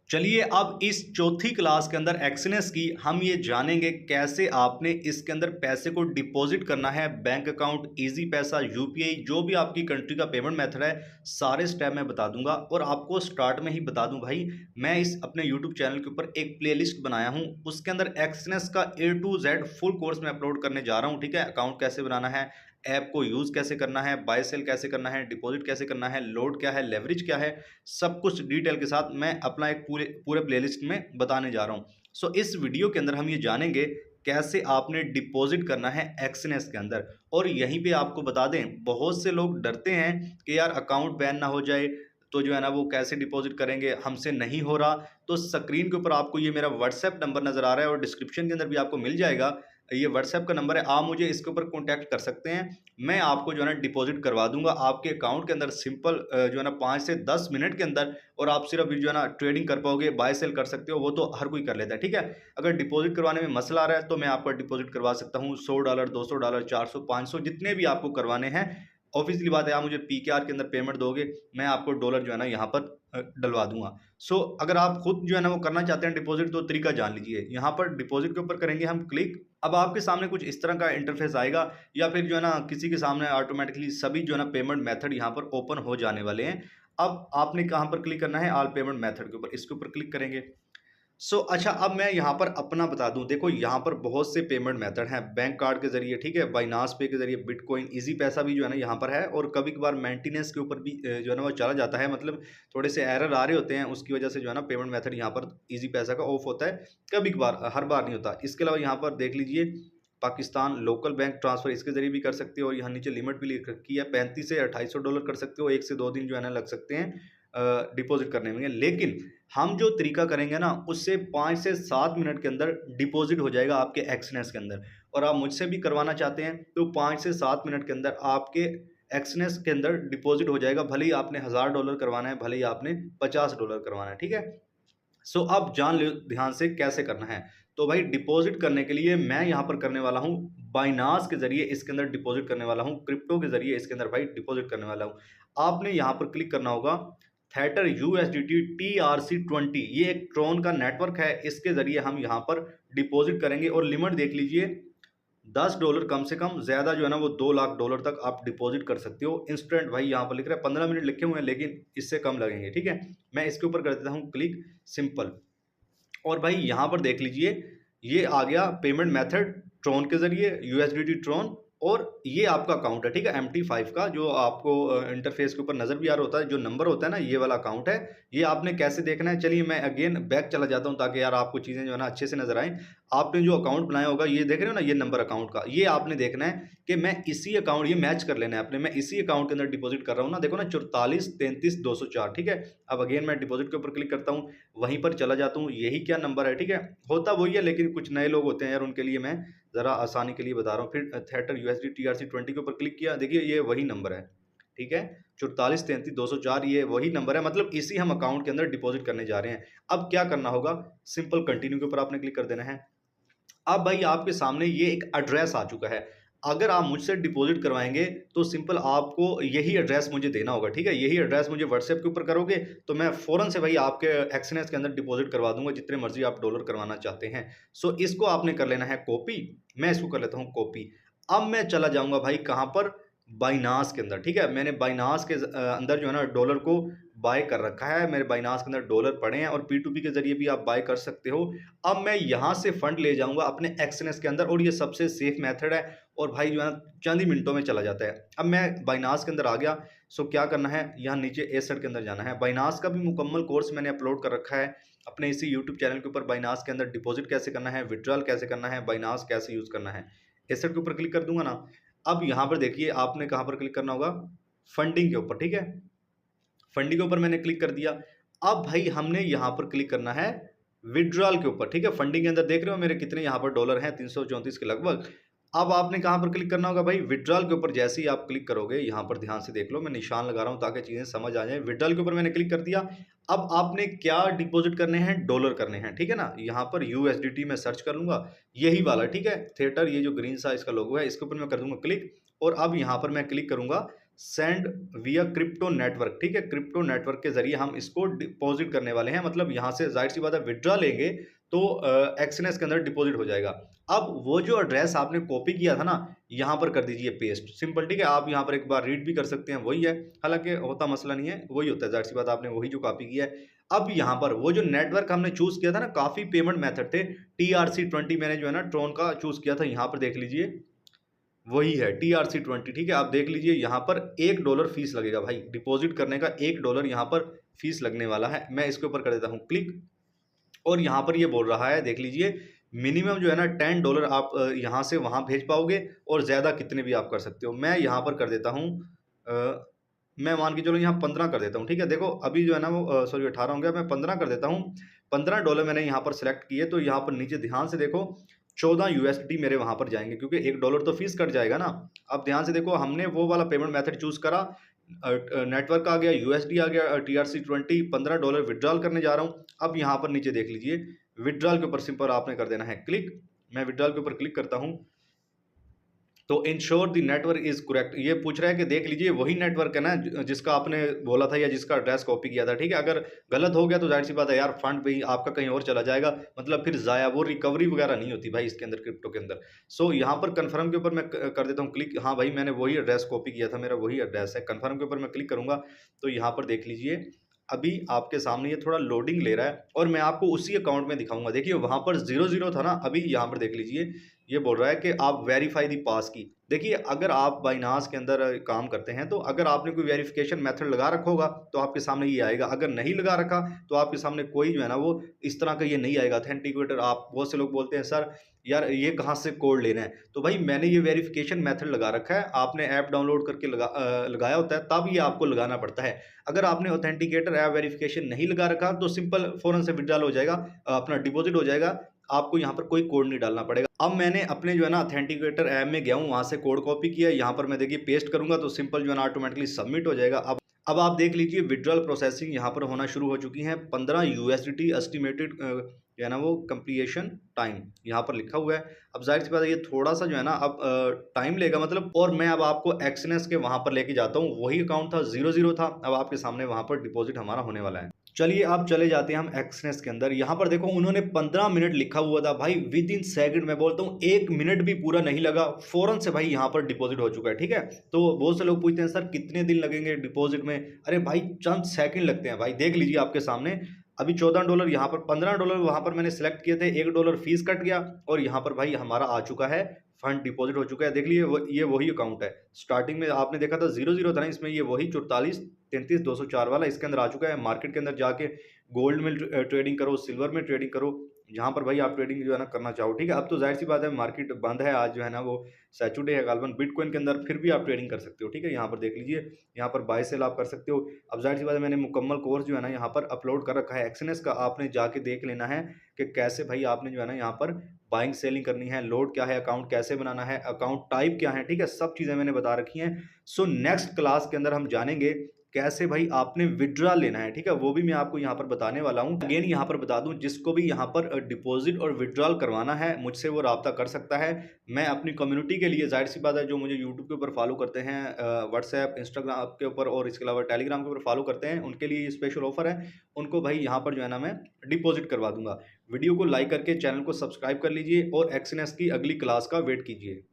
चलिए अब इस चौथी क्लास के अंदर एक्सनेस की हम ये जानेंगे कैसे आपने इसके अंदर पैसे को डिपॉजिट करना है। बैंक अकाउंट, इजी पैसा, यूपीआई, जो भी आपकी कंट्री का पेमेंट मेथड है, सारे स्टेप मैं बता दूंगा। और आपको स्टार्ट में ही बता दूं भाई, मैं इस अपने यूट्यूब चैनल के ऊपर एक प्लेलिस्ट बनाया हूं, उसके अंदर एक्सनेस का A to Z full course में अपलोड करने जा रहा हूं। ठीक है, अकाउंट कैसे बनाना है, ऐप को यूज कैसे करना है, बाय सेल कैसे करना है, डिपॉजिट कैसे करना है, लोड क्या है, लेवरेज क्या है, सब कुछ डिटेल के साथ मैं अपना एक पूरे पूरे प्लेलिस्ट में बताने जा रहा हूं। सो इस वीडियो के अंदर हम ये जानेंगे कैसे आपने डिपॉजिट करना है एक्सनेस के अंदर। और यहीं पे आपको बता दें, बहुत से लोग डरते हैं कि यार अकाउंट बैन ना हो जाए तो जो है ना वो कैसे डिपॉजिट करेंगे, हमसे नहीं हो रहा। तो स्क्रीन के ऊपर आपको ये मेरा व्हाट्सएप नंबर नजर आ रहा है और डिस्क्रिप्शन के अंदर भी आपको मिल जाएगा, ये व्हाट्सएप का नंबर है। आप मुझे इसके ऊपर कॉन्टैक्ट कर सकते हैं, मैं आपको जो है ना डिपॉजिट करवा दूंगा आपके अकाउंट के अंदर। सिंपल जो है ना 5 से 10 मिनट के अंदर। और आप सिर्फ जो है ना ट्रेडिंग कर पाओगे, बाय सेल कर सकते हो, वो तो हर कोई कर लेता है। ठीक है, अगर डिपॉजिट करवाने में मसला आ रहा है तो मैं आपका डिपॉजिट करवा सकता हूँ। $100, $200, 400, 500, जितने भी आपको करवाने हैं। ऑब्वियसली बात है, आप मुझे पीकेआर के अंदर पेमेंट दोगे, मैं आपको डॉलर जो है ना यहाँ पर डलवा दूंगा। सो अगर आप खुद जो है ना वो करना चाहते हैं डिपॉजिट, तो तरीका जान लीजिए। यहाँ पर डिपॉजिट के ऊपर करेंगे हम क्लिक। अब आपके सामने कुछ इस तरह का इंटरफेस आएगा, या फिर जो है ना किसी के सामने ऑटोमेटिकली सभी जो है ना पेमेंट मेथड यहाँ पर ओपन हो जाने वाले हैं। अब आपने कहाँ पर क्लिक करना है, ऑल पेमेंट मेथड के ऊपर, इसके ऊपर क्लिक करेंगे। अच्छा, अब मैं यहाँ पर अपना बता दूं। देखो यहाँ पर बहुत से पेमेंट मेथड हैं, बैंक कार्ड के जरिए, ठीक है, बाइनास पे के जरिए, बिटकॉइन, इजी पैसा भी जो है ना यहाँ पर है। और कभी कभार मेंटेनेंस के ऊपर भी जो है ना वो चला जाता है, मतलब थोड़े से एरर आ रहे होते हैं, उसकी वजह से जो है ना पेमेंट मेथड यहाँ पर इजी पैसा का ऑफ होता है कभी कभार, हर बार नहीं होता। इसके अलावा यहाँ पर देख लीजिए, पाकिस्तान लोकल बैंक ट्रांसफर, इसके जरिए भी कर सकते हो। और यहाँ नीचे लिमिट भी लिख रखी है, 35 से 2800 डॉलर कर सकते हो। 1 से 2 दिन जो है ना लग सकते हैं डिपॉजिट करने में। लेकिन हम जो तरीका करेंगे ना, उससे 5 से 7 मिनट के अंदर डिपॉजिट हो जाएगा आपके एक्सनेस के अंदर। और आप मुझसे भी करवाना चाहते हैं तो 5 से 7 मिनट के अंदर आपके एक्सनेस के अंदर डिपॉजिट हो जाएगा। भले ही आपने $1000 करवाना है, भले ही आपने $50 करवाना है। ठीक है, अब जान लो ध्यान से कैसे करना है। तो भाई डिपॉजिट करने के लिए मैं यहाँ पर करने वाला हूँ बाइनास के जरिए, इसके अंदर डिपॉजिट करने वाला हूँ, क्रिप्टो के जरिए इसके अंदर भाई डिपॉजिट करने वाला हूँ। आपने यहाँ पर क्लिक करना होगा थेटर USDT TRC20, ये एक ट्रोन का नेटवर्क है, इसके जरिए हम यहाँ पर डिपॉजिट करेंगे। और लिमिट देख लीजिए, $10 कम से कम, ज्यादा जो है ना वो $2 लाख तक आप डिपॉजिट कर सकते हो इंस्टेंट। भाई यहाँ पर लिख रहा है 15 मिनट लिखे हुए हैं, लेकिन इससे कम लगेंगे। ठीक है, मैं इसके ऊपर कर देता हूँ क्लिक, सिंपल। और भाई यहाँ पर देख लीजिए, ये आ गया पेमेंट मेथड ट्रोन के जरिए, USDT ट्रोन। और ये आपका अकाउंट है, ठीक है, MT5 का, जो आपको इंटरफेस के ऊपर नजर भी आ रहा होता है, जो नंबर होता है ना, ये वाला अकाउंट है। ये आपने कैसे देखना है, चलिए मैं अगेन बैक चला जाता हूं, ताकि यार आपको चीजें जो है ना अच्छे से नजर आए। आपने जो अकाउंट बनाया होगा, ये देख रहे हो ना, ये नंबर अकाउंट का, ये आपने देखना है कि मैं इसी अकाउंट, ये मैच कर लेना है अपने, मैं इसी अकाउंट के अंदर डिपॉजिट कर रहा हूँ ना। देखो ना, 44 33 204। ठीक है, अब अगेन मैं डिपॉजिट के ऊपर क्लिक करता हूँ, वहीं पर चला जाता हूँ, यही क्या नंबर है। ठीक है, होता वही है, लेकिन कुछ नए लोग होते हैं यार, उनके लिए मैं जरा आसानी के लिए बता रहा हूँ। फिर थेटर USD TRC20 के ऊपर क्लिक किया, देखिए ये वही नंबर है। ठीक है, 44 33 204, ये वही नंबर है, मतलब इसी हम अकाउंट के अंदर डिपॉजिट करने जा रहे हैं। अब क्या करना होगा, सिंपल कंटिन्यू के ऊपर आपने क्लिक कर देना है। अब भाई आपके सामने ये एक एड्रेस आ चुका है। अगर आप मुझसे डिपॉजिट करवाएंगे तो सिंपल आपको यही एड्रेस मुझे देना होगा। ठीक है, यही एड्रेस मुझे व्हाट्सएप के ऊपर करोगे तो मैं फौरन से भाई आपके एक्सनेस के अंदर डिपॉजिट करवा दूंगा, जितने मर्जी आप डॉलर करवाना चाहते हैं। इसको आपने कर लेना है कॉपी, मैं इसको कर लेता हूं कॉपी। अब मैं चला जाऊंगा भाई कहां पर, बाइनास के अंदर। ठीक है, मैंने बाइनास के अंदर जो है ना डॉलर को बाय कर रखा है, मेरे बाइनास के अंदर डॉलर पड़े हैं, और P2P के जरिए भी आप बाय कर सकते हो। अब मैं यहां से फंड ले जाऊंगा अपने एक्सनेस के अंदर, और ये सबसे सेफ मेथड है, और भाई जो है चंद ही मिनटों में चला जाता है। अब मैं बाइनास के अंदर आ गया। क्या करना है, यहाँ नीचे एसेट के अंदर जाना है। बाइनास का भी मुकम्मल कोर्स मैंने अपलोड कर रखा है अपने इसी यूट्यूब चैनल के ऊपर। बाइनास के अंदर डिपॉजिट कैसे करना है, विड्रॉल कैसे करना है, बाइनास कैसे यूज करना है। एसेट के ऊपर क्लिक कर दूंगा ना। अब यहाँ पर देखिए, आपने कहाँ पर क्लिक करना होगा, फंडिंग के ऊपर। ठीक है, फंडिंग के ऊपर मैंने क्लिक कर दिया। अब भाई हमने यहां पर क्लिक करना है विड्रॉल के ऊपर। ठीक है, फंडिंग के अंदर देख रहे हो मेरे कितने यहां पर डॉलर हैं, 334 के लगभग। अब आपने कहां पर क्लिक करना होगा भाई, विड्रॉल के ऊपर। जैसे ही आप क्लिक करोगे, यहां पर ध्यान से देख लो, मैं निशान लगा रहा हूं ताकि चीजें समझ आ जाए। विड्रॉल के ऊपर मैंने क्लिक कर दिया। अब आपने क्या डिपॉजिट करने हैं, डॉलर करने हैं। ठीक है ना, यहां पर USDT में सर्च कर लूंगा, यही वाला। ठीक है, थिएटर, ये जो ग्रीन सा इसका लोगो है, इसके ऊपर मैं कर दूंगा क्लिक। और अब यहां पर मैं क्लिक करूंगा सेंड विया क्रिप्टो नेटवर्क, ठीक है, क्रिप्टो नेटवर्क के जरिए हम इसको डिपॉजिट करने वाले हैं। मतलब यहाँ से जाहिर सी बात है विड्रॉ लेंगे तो एक्सएनएस के अंदर डिपॉजिट हो जाएगा। अब वो जो एड्रेस आपने कॉपी किया था ना, यहाँ पर कर दीजिए पेस्ट, सिंपल, ठीक है। आप यहाँ पर एक बार रीड भी कर सकते हैं, वही है, हालांकि होता मसला नहीं है, वही होता है, जाहिर सी बात आपने वही जो कॉपी किया है। अब यहाँ पर वो जो नेटवर्क हमने चूज किया था ना, काफी पेमेंट मेथड थे, TRC20 मैंने जो है ना ट्रोन का चूज किया था, यहाँ पर देख लीजिए वही है TRC20, ठीक है। आप देख लीजिए यहाँ पर $1 फीस लगेगा भाई, डिपॉजिट करने का $1 यहाँ पर फीस लगने वाला है। मैं इसके ऊपर कर देता हूँ क्लिक, और यहाँ पर ये बोल रहा है, देख लीजिए, मिनिमम जो है ना $10 आप यहाँ से वहाँ भेज पाओगे, और ज़्यादा कितने भी आप कर सकते हो। मैं यहाँ पर कर देता हूँ, मैं मान के चलो यहाँ 15 कर देता हूँ, ठीक है। देखो अभी जो है ना वो सॉरी 18 हो गया, मैं 15 कर देता हूँ। $15 मैंने यहाँ पर सेलेक्ट किए, तो यहाँ पर नीचे ध्यान से देखो 14 USD मेरे वहाँ पर जाएंगे, क्योंकि $1 तो फीस कट जाएगा ना। अब ध्यान से देखो, हमने वो वाला पेमेंट मेथड चूज करा, नेटवर्क आ गया, USD आ गया, TRC20, $15 विड्रॉल करने जा रहा हूँ। अब यहाँ पर नीचे देख लीजिए, विड्रॉल के ऊपर सिंपल आपने कर देना है क्लिक। मैं विड्रॉल के ऊपर क्लिक करता हूँ, तो ensure the network is correct, ये पूछ रहा है कि देख लीजिए वही नेटवर्क है ना जिसका आपने बोला था या जिसका एड्रेस कॉपी किया था, ठीक है। अगर गलत हो गया तो जाहिर सी बात है यार, फंड भी आपका कहीं और चला जाएगा, मतलब फिर जाया, वो रिकवरी वगैरह नहीं होती भाई इसके अंदर, क्रिप्टो के अंदर। सो यहाँ पर कंफर्म के ऊपर मैं कर देता हूँ क्लिक। हाँ भाई, मैंने वही एड्रेस कॉपी किया था, मेरा वही एड्रेस है। कंफर्म के ऊपर मैं क्लिक करूंगा, तो यहाँ पर देख लीजिए अभी आपके सामने ये थोड़ा लोडिंग ले रहा है, और मैं आपको उसी अकाउंट में दिखाऊंगा। देखिए वहां पर 00 था ना, अभी यहाँ पर देख लीजिए ये बोल रहा है कि आप वेरीफाई दी पास की। देखिए अगर आप बाइनांस के अंदर काम करते हैं, तो अगर आपने कोई वेरिफिकेशन मेथड लगा रखा होगा तो आपके सामने ये आएगा, अगर नहीं लगा रखा तो आपके सामने कोई जो है ना वो इस तरह का ये नहीं आएगा ऑथेंटिकेटर। आप बहुत से लोग बोलते हैं सर यार ये कहाँ से कोड लेना है, तो भाई मैंने ये वेरिफिकेशन मेथड लगा रखा है, आपने ऐप डाउनलोड करके लगाया होता है, तब ये आपको लगाना पड़ता है। अगर आपने ऑथेंटिकेटर ऐप वेरिफिकेशन नहीं लगा रखा तो सिंपल फौरन से विड्रॉल हो जाएगा, अपना डिपॉजिट हो जाएगा, आपको यहाँ पर कोई कोड नहीं डालना पड़ेगा। अब मैंने अपने जो है ना ऑथेंटिकेटर ऐप में गया हूँ, वहाँ से कोड कॉपी किया, यहाँ पर मैं देखिए पेस्ट करूंगा तो सिंपल जो है ना ऑटोमेटिकली सबमिट हो जाएगा। अब आप देख लीजिए विड्रॉल प्रोसेसिंग यहाँ पर होना शुरू हो चुकी है। 15 USDT एस्टिमेटेड जो है ना वो कंप्लीशन टाइम यहाँ पर लिखा हुआ है। अब जाहिर सी बात है ये थोड़ा सा जो है ना अब टाइम लेगा, मतलब। और मैं अब आपको एक्सएनएस के वहाँ पर लेके जाता हूँ, वही अकाउंट था 00 था, अब आपके सामने वहाँ पर डिपॉजिट हमारा होने वाला है। चलिए आप चले जाते हैं हम एक्सनेस के अंदर। यहाँ पर देखो उन्होंने 15 मिनट लिखा हुआ था भाई, विद इन सेकंड, मैं बोलता हूँ 1 मिनट भी पूरा नहीं लगा, फौरन से भाई यहाँ पर डिपॉजिट हो चुका है, ठीक है। तो बहुत से लोग पूछते हैं सर कितने दिन लगेंगे डिपॉजिट में, अरे भाई चंद सेकंड लगते हैं भाई। देख लीजिए आपके सामने अभी $14, यहाँ पर $15 वहां पर मैंने सिलेक्ट किए थे, $1 फीस कट गया, और यहाँ पर भाई हमारा आ चुका है, फंड डिपॉजिट हो चुका है। देख लीजिए ये वही अकाउंट है, स्टार्टिंग में आपने देखा था 00 था ना, इसमें ये वही 44 33 204 वाला इसके अंदर आ चुका है। मार्केट के अंदर जाके गोल्ड में ट्रेडिंग करो, सिल्वर में ट्रेडिंग करो, जहां पर भाई आप ट्रेडिंग जो है ना करना चाहो, ठीक है। अब तो जाहिर सी बात है मार्केट बंद है, आज जो है ना वो सैटरडे है गालबन। बिटकॉइन के अंदर फिर भी आप ट्रेडिंग कर सकते हो, ठीक है। यहाँ पर देख लीजिए, यहाँ पर बाय सेल आप कर सकते हो। अब जाहिर सी बात है मैंने मुकम्मल कोर्स जो है ना यहाँ पर अपलोड कर रखा है एक्सएनएस का, आपने जाके देख लेना है कि कैसे भाई आपने जो है ना यहाँ पर बाइंग सेलिंग करनी है, लोड क्या है, अकाउंट कैसे बनाना है, अकाउंट टाइप क्या है, ठीक है। सब चीजें मैंने बता रखी हैं। सो नेक्स्ट क्लास के अंदर हम जानेंगे कैसे भाई आपने विड्रॉ लेना है, ठीक है, वो भी मैं आपको यहाँ पर बताने वाला हूँ। अगेन यहाँ पर बता दूं, जिसको भी यहाँ पर डिपॉजिट और विड्रॉल करवाना है मुझसे वो राब्ता कर सकता है। मैं अपनी कम्युनिटी के लिए, जाहिर सी बात है जो मुझे यूट्यूब के ऊपर फॉलो करते हैं, व्हाट्सएप इंस्टाग्राम के ऊपर और इसके अलावा टेलीग्राम के ऊपर फॉलो करते हैं, उनके लिए ये स्पेशल ऑफर है। उनको भाई यहाँ पर जो है ना मैं डिपॉजिट करवा दूंगा। वीडियो को लाइक करके चैनल को सब्सक्राइब कर लीजिए और एक्सएनएस की अगली क्लास का वेट कीजिए।